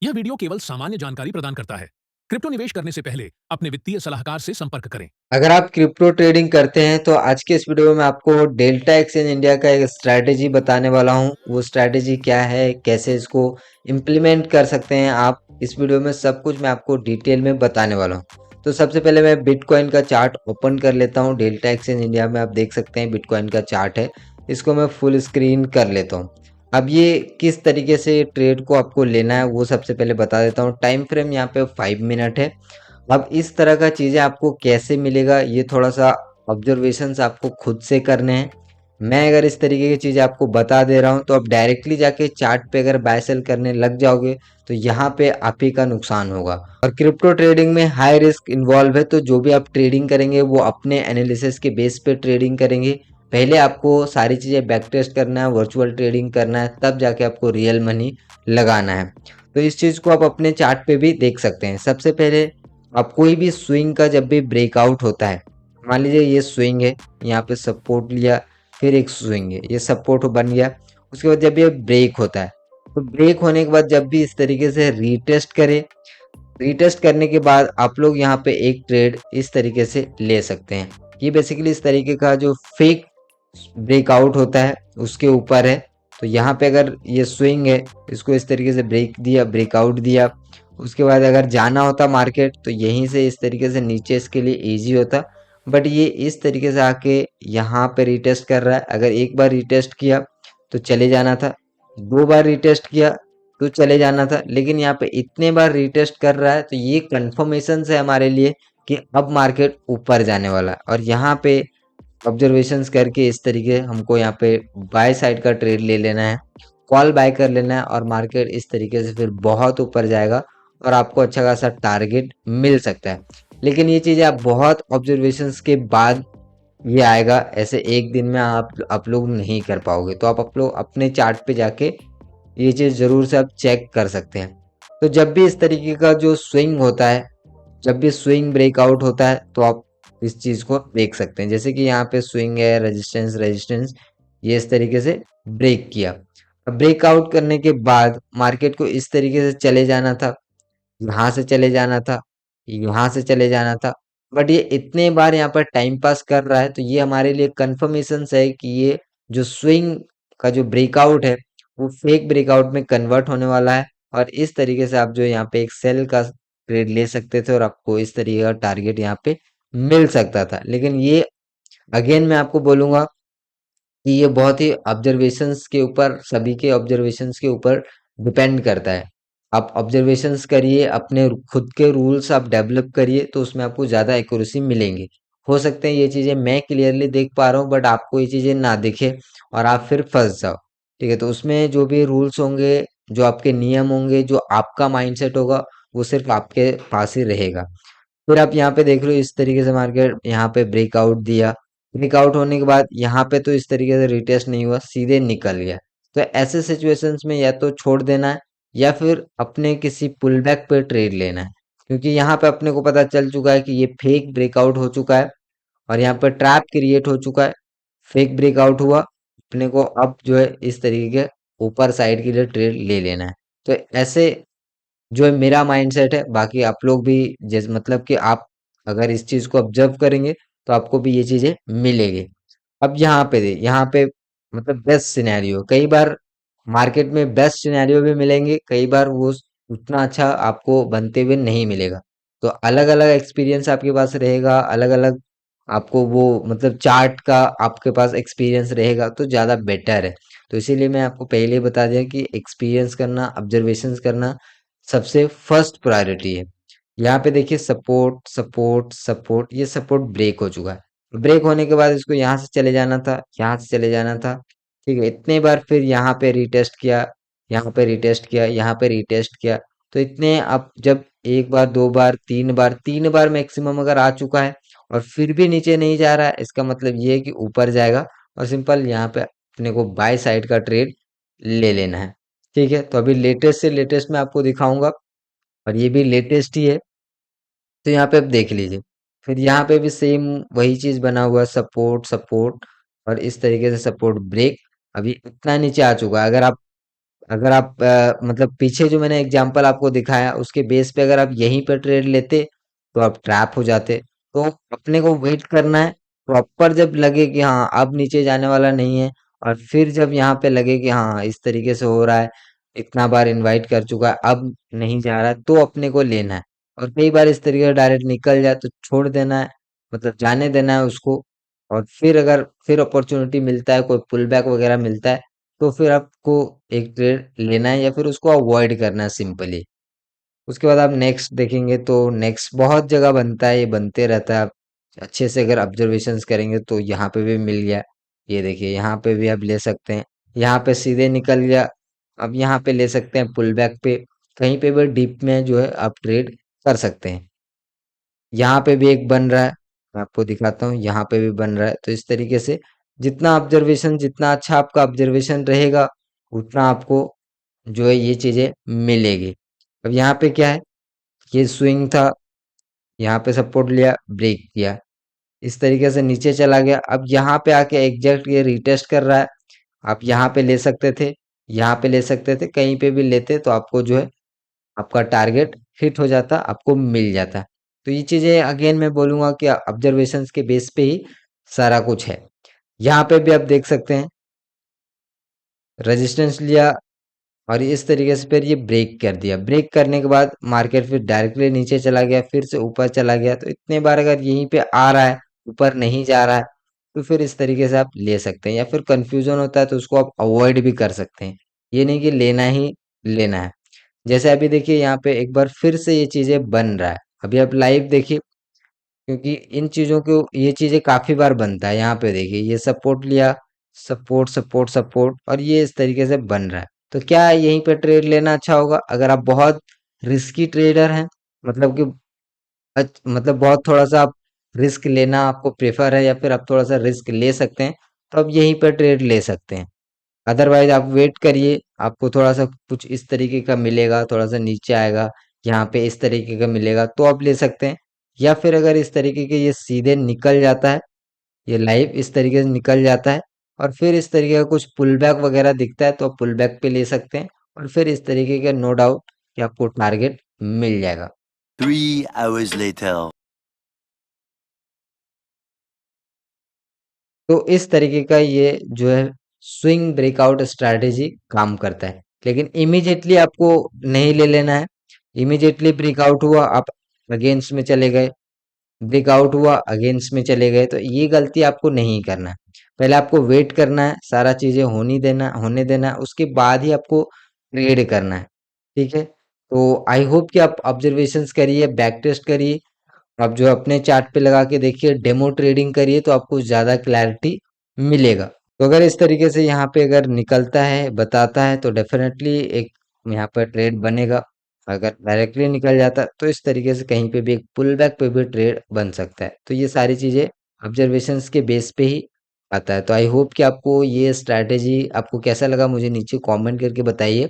यह वीडियो केवल सामान्य जानकारी प्रदान करता है। क्रिप्टो निवेश करने से पहले अपने वित्तीय सलाहकार से संपर्क करें। अगर आप क्रिप्टो ट्रेडिंग करते हैं तो आज के इस वीडियो में आपको डेल्टा एक्सचेंज इंडिया का एक स्ट्रैटेजी बताने वाला हूं। वो स्ट्रैटेजी क्या है, कैसे इसको इम्प्लीमेंट कर सकते हैं आप, इस वीडियो में सब कुछ मैं आपको डिटेल में बताने वाला हूं। तो सबसे पहले मैं बिटकॉइन का चार्ट ओपन कर लेता हूं। डेल्टा एक्सचेंज इंडिया में आप देख सकते हैं बिटकॉइन का चार्ट है, इसको मैं फुल स्क्रीन कर लेता हूँ। अब ये किस तरीके से ट्रेड को आपको लेना है वो सबसे पहले बता देता हूँ। टाइम फ्रेम यहाँ पे 5 मिनट है। अब इस तरह का चीज़ें आपको कैसे मिलेगा, ये थोड़ा सा ऑब्जर्वेशंस आपको खुद से करने हैं। मैं अगर इस तरीके की चीज़ें आपको बता दे रहा हूँ तो आप डायरेक्टली जाके चार्ट पे अगर बाय सेल करने लग जाओगे तो यहाँ पे आप ही का नुकसान होगा। और क्रिप्टो ट्रेडिंग में हाई रिस्क इन्वॉल्व है, तो जो भी आप ट्रेडिंग करेंगे वो अपने एनालिसिस के बेस पे ट्रेडिंग करेंगे। पहले आपको सारी चीज़ें बैक टेस्ट करना है, वर्चुअल ट्रेडिंग करना है, तब जाके आपको रियल मनी लगाना है। तो इस चीज़ को आप अपने चार्ट पे भी देख सकते हैं। सबसे पहले अब कोई भी स्विंग का जब भी ब्रेकआउट होता है, मान लीजिए ये स्विंग है, यहाँ पे सपोर्ट लिया, फिर एक स्विंग है, ये सपोर्ट बन गया। उसके बाद जब ये ब्रेक होता है तो ब्रेक होने के बाद जब भी इस तरीके से रीटेस्ट करे, रीटेस्ट करने के बाद आप लोग यहाँ पे एक ट्रेड इस तरीके से ले सकते हैं। ये बेसिकली इस तरीके का जो फेक ब्रेकआउट होता है उसके ऊपर है। तो यहाँ पे अगर ये स्विंग है, इसको इस तरीके से ब्रेक दिया, ब्रेकआउट दिया, उसके बाद अगर जाना होता मार्केट तो यहीं से इस तरीके से नीचे इसके लिए इजी होता। बट ये इस तरीके से आके यहाँ पे रिटेस्ट कर रहा है। अगर एक बार रिटेस्ट किया तो चले जाना था, दो बार रिटेस्ट किया तो चले जाना था, लेकिन यहाँ पे इतने बार रिटेस्ट कर रहा है तो ये कंफर्मेशन है हमारे लिए कि अब मार्केट ऊपर जाने वाला है। और यहाँ पे ऑब्जर्वेशंस करके इस तरीके हमको यहाँ पे बाय साइड का ट्रेड ले लेना है, कॉल बाय कर लेना है, और मार्केट इस तरीके से फिर बहुत ऊपर जाएगा और आपको अच्छा खासा टारगेट मिल सकता है। लेकिन ये चीज़ें आप बहुत ऑब्जर्वेशंस के बाद ये आएगा, ऐसे एक दिन में आप लोग नहीं कर पाओगे। तो आप लोग अपने चार्ट पे जाके ये चीज़ ज़रूर से आप चेक कर सकते हैं। तो जब भी इस तरीके का जो स्विंग होता है, जब भी स्विंग ब्रेकआउट होता है तो आप इस चीज़ को देख सकते हैं। जैसे कि यहाँ पे स्विंग है, रेजिस्टेंस रेजिस्टेंस, ये इस तरीके से ब्रेक किया। ब्रेकआउट करने के बाद मार्केट को इस तरीके से चले जाना था, यहाँ से चले जाना था, यहाँ से चले जाना था। बट ये इतने बार यहाँ पर टाइम पास कर रहा है तो ये हमारे लिए कंफर्मेशन है कि ये जो स्विंग का जो ब्रेकआउट है वो फेक ब्रेकआउट में कन्वर्ट होने वाला है। और इस तरीके से आप जो यहाँ पे एक सेल का ट्रेड ले सकते थे और आपको इस तरीके का टारगेट यहाँ पे मिल सकता था। लेकिन ये अगेन मैं आपको बोलूंगा कि ये बहुत ही ऑब्जर्वेशंस के ऊपर, सभी के ऑब्जर्वेशंस के ऊपर डिपेंड करता है। आप ऑब्जर्वेशंस करिए, अपने खुद के रूल्स आप डेवलप करिए, तो उसमें आपको ज़्यादा एक्यूरेसी मिलेंगे। हो सकते हैं ये चीज़ें मैं क्लियरली देख पा रहा हूँ बट आपको ये चीज़ें ना दिखे और आप फिर फंस जाओ। ठीक है, तो उसमें जो भी रूल्स होंगे, जो आपके नियम होंगे, जो आपका माइंडसेट होगा, वो सिर्फ आपके पास ही रहेगा। फिर आप यहाँ पे देख रहे हो इस तरीके से मार्केट यहाँ पे ब्रेकआउट दिया, ब्रेकआउट होने के बाद यहाँ पे तो इस तरीके से रिटेस्ट नहीं हुआ, सीधे निकल गया। तो ऐसे सिचुएशंस में या तो छोड़ देना है या फिर अपने किसी पुल बैक पे ट्रेड लेना है, क्योंकि यहाँ पे अपने को पता चल चुका है कि ये फेक ब्रेकआउट हो चुका है और यहाँ पर ट्रैप क्रिएट हो चुका है। फेक ब्रेकआउट हुआ, अपने को अब जो है इस तरीके के ऊपर साइड के लिए ट्रेड ले लेना है। तो ऐसे जो है मेरा माइंडसेट है। बाकी आप लोग भी जैसे मतलब कि आप अगर इस चीज को ऑब्जर्व करेंगे तो आपको भी ये चीजें मिलेगी। अब यहाँ पे मतलब बेस्ट सिनेरियो, कई बार मार्केट में बेस्ट सिनेरियो भी मिलेंगे, कई बार वो उतना अच्छा आपको बनते हुए नहीं मिलेगा। तो अलग अलग एक्सपीरियंस आपके पास रहेगा, अलग अलग आपको वो मतलब चार्ट का आपके पास एक्सपीरियंस रहेगा तो ज़्यादा बेटर है। तो इसीलिए मैं आपको पहले ही बता दिया कि एक्सपीरियंस करना, ऑब्जर्वेशंस करना सबसे फर्स्ट प्रायोरिटी है। यहाँ पे देखिए सपोर्ट सपोर्ट सपोर्ट, ये सपोर्ट ब्रेक हो चुका है। ब्रेक होने के बाद इसको यहाँ से चले जाना था, यहाँ से चले जाना था। ठीक है, इतने बार फिर यहाँ पे रिटेस्ट किया, यहाँ पे रिटेस्ट किया, यहाँ पे रिटेस्ट किया। तो इतने अब जब एक बार, दो बार, तीन बार मैक्सिमम अगर आ चुका है और फिर भी नीचे नहीं जा रहा है, इसका मतलब ये है कि ऊपर जाएगा। और सिंपल यहाँ पे अपने को बाय साइड का ट्रेड ले लेना है। ठीक है, तो अभी लेटेस्ट से लेटेस्ट मैं आपको दिखाऊंगा और ये भी लेटेस्ट ही है। तो यहाँ पे आप देख लीजिए, फिर यहाँ पे भी सेम वही चीज बना हुआ है, सपोर्ट सपोर्ट और इस तरीके से सपोर्ट ब्रेक। अभी इतना नीचे आ चुका है, अगर आप अगर आप मतलब पीछे जो मैंने एग्जांपल आपको दिखाया उसके बेस पे अगर आप यहीं पर ट्रेड लेते तो आप ट्रैप हो जाते। तो अपने को वेट करना है, प्रॉपर जब लगे कि हाँ अब नीचे जाने वाला नहीं है, और फिर जब यहाँ पे लगे कि हाँ इस तरीके से हो रहा है, इतना बार इनवाइट कर चुका है अब नहीं जा रहा है, तो अपने को लेना है। और कई बार इस तरीके से डायरेक्ट निकल जाए तो छोड़ देना है, मतलब जाने देना है उसको। और फिर अगर फिर अपॉर्चुनिटी मिलता है, कोई पुल बैक वगैरह मिलता है, तो फिर आपको एक ट्रेड लेना है या फिर उसको अवॉइड करना है सिंपली। उसके बाद आप नेक्स्ट देखेंगे तो नेक्स्ट बहुत जगह बनता है, ये बनते रहता है। आप अच्छे से अगर ऑब्जर्वेशंस करेंगे तो यहाँ पे भी मिल गया, ये देखिए यहाँ पे भी आप ले सकते हैं। यहाँ पे सीधे निकल गया, अब यहाँ पे ले सकते हैं पुल बैक पे, कहीं पे भी डीप में जो है आप ट्रेड कर सकते हैं। यहाँ पे भी एक बन रहा है, मैं आपको दिखाता हूँ, यहाँ पे भी बन रहा है। तो इस तरीके से जितना ऑब्जर्वेशन, जितना अच्छा आपका ऑब्जर्वेशन रहेगा, उतना आपको जो है ये चीजें मिलेगी। अब यहाँ पे क्या है, ये स्विंग था, यहाँ पे सपोर्ट लिया, ब्रेक किया, इस तरीके से नीचे चला गया। अब यहाँ पे आके एग्जैक्ट ये रिटेस्ट कर रहा है, आप यहाँ पे ले सकते थे, यहाँ पे ले सकते थे, कहीं पे भी लेते तो आपको जो है आपका टारगेट हिट हो जाता, आपको मिल जाता। तो ये चीजें अगेन मैं बोलूंगा कि ऑब्जर्वेशंस के बेस पे ही सारा कुछ है। यहाँ पे भी आप देख सकते हैं, रेजिस्टेंस लिया और इस तरीके से फिर ये ब्रेक कर दिया। ब्रेक करने के बाद मार्केट फिर डायरेक्टली नीचे चला गया, फिर से ऊपर चला गया। तो इतने बार अगर यहीं पे आ रहा है, ऊपर नहीं जा रहा है, तो फिर इस तरीके से आप ले सकते हैं। या फिर कंफ्यूजन होता है तो उसको आप अवॉइड भी कर सकते हैं, ये नहीं कि लेना ही लेना है। जैसे अभी देखिए यहाँ पे एक बार फिर से ये चीजें बन रहा है, अभी आप लाइव देखिए, क्योंकि इन चीजों को ये चीजें काफी बार बनता है। यहाँ पे देखिए ये सपोर्ट लिया, सपोर्ट सपोर्ट सपोर्ट, और ये इस तरीके से बन रहा है। तो क्या यहीं पे ट्रेड लेना अच्छा होगा? अगर आप बहुत रिस्की ट्रेडर हैं, मतलब कि मतलब बहुत थोड़ा सा आप रिस्क लेना आपको प्रेफर है, या फिर आप थोड़ा सा रिस्क ले सकते हैं, तो आप यहीं पर ट्रेड ले सकते हैं। अदरवाइज आप वेट करिए, आपको थोड़ा सा कुछ इस तरीके का मिलेगा, थोड़ा सा नीचे आएगा, यहाँ पे इस तरीके का मिलेगा तो आप ले सकते हैं। या फिर अगर इस तरीके के ये सीधे निकल जाता है, ये लाइव इस तरीके से निकल जाता है, और फिर इस तरीके का कुछ पुल बैक वगैरह दिखता है, तो आप पुल बैक पे ले सकते हैं। और फिर इस तरीके का नो डाउट कि आपको टारगेट मिल जाएगा। 3 hours later. तो इस तरीके का ये जो है स्विंग ब्रेकआउट स्ट्रैटेजी काम करता है। लेकिन इमीडिएटली आपको नहीं ले लेना है। इमीडिएटली ब्रेकआउट हुआ, आप अगेंस्ट में चले गए, ब्रेकआउट हुआ अगेंस्ट में चले गए, तो ये गलती आपको नहीं करना है। पहले आपको वेट करना है, सारा चीजें होने देना है, उसके बाद ही आपको ट्रेड करना है। ठीक है, तो आई होप कि आप ऑब्जर्वेशंस करिए, बैक टेस्ट करिए, आप जो अपने चार्ट पे लगा के देखिए, डेमो ट्रेडिंग करिए, तो आपको ज़्यादा क्लैरिटी मिलेगा। तो अगर इस तरीके से यहाँ पे अगर निकलता है, बताता है, तो डेफिनेटली एक यहाँ पर ट्रेड बनेगा। अगर डायरेक्टली निकल जाता है तो इस तरीके से कहीं पे भी एक पुल बैक पे भी ट्रेड बन सकता है। तो ये सारी चीज़ें ऑब्जर्वेशंस के बेस पे ही आता है। तो आई होप कि आपको ये स्ट्रैटेजी आपको कैसा लगा, मुझे नीचे कमेंट करके बताइए।